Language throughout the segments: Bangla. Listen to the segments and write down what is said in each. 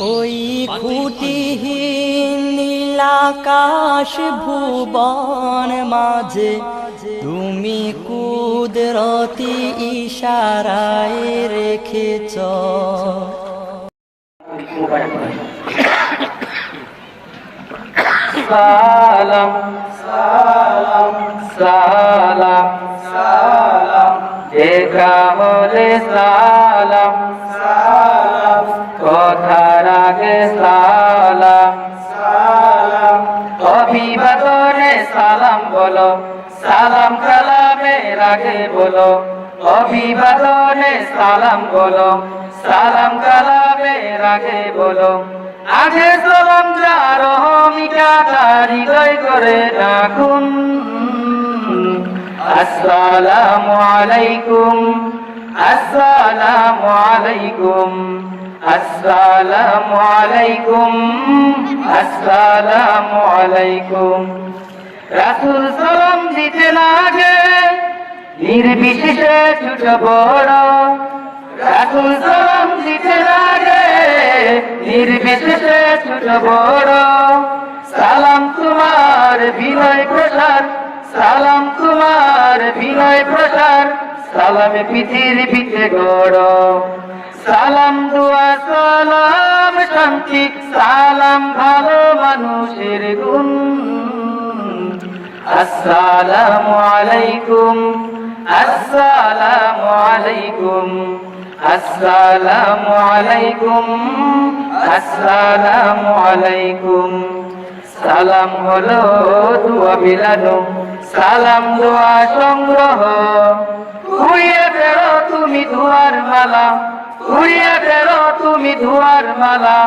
ওই খুঁটিহীন নীলাকাশ ভুবন মাঝে তুমি কুদরতি ইশারায় রেখেছ। সালাম সালাম সালাম সালাম দেখা হলে সালাম সালাম কথার আগে সালাম সালাম অভিবাদনে সালাম বলো, সালাম কালামের আগে বলো। অভিবাদনে সালাম বলো, সালাম কালামের আগে বলো। আগে সালাম যার অহমিকা তার হৃদয় করে রাখুন। আসসালামু আলাইকুম, আসসালামু আলাইকুম, আসসালামু আলাইকুম, আসসালামু আলাইকুম। রাসূল সালাম দিতেন আগে নির্বিশেষে ছোট বড়। রাসূল সালাম দিতেন আগে নির্বিশেষে ছোট বড়। সালাম তোমার বিনয় প্রসার, সালাম তোমার বিনয় প্রসার। সালামে পৃথিবীতে গড়। সালাম দোয়া সালাম শান্তি, সালাম ভালো মানুষের গুণ। আসসালামু আলাইকুম, আসসালামু আলাইকুম, আসসালামু আলাইকুম, আসসালামু আলাইকুম। সালাম হলো দোয়া বিলানো, সালাম দোয়া সংগ্রহ। উড়িয়ে বেরো তুমি ধোয়ার মালা, উড়িয়ে বেরো তুমি ধোয়ার মালা।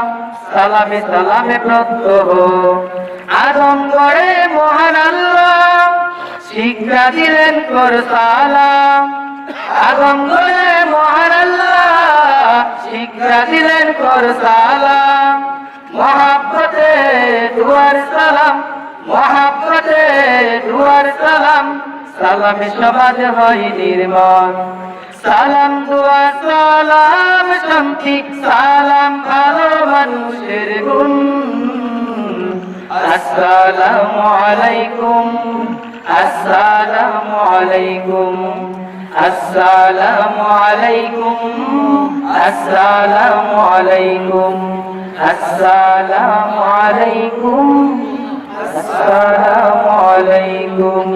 সালামে সালামে প্রত্যহ। আদম গড়ে মহান আল্লাহ শিক্ষা দিলেন কর সালাম। আদম গড়ে মহান আল্লাহ শিক্ষা দিলেন কর সালাম। মহাব্বতে দুয়ার সালাম, মহাব্বতে দুয়ার সালাম। সালামে সমাজ হয় নির্মল। সালাম দোয়া সালাম শান্তি, সালাম ভালো মানুষের গুণ। আসসালামু আলাইকুম, আসসালামু আলাইকুম, আসসালামু আলাইকুম, আসসালামু আলাইকুম, আসসালামু আলাইকুম, আসসালামু আলাইকুম।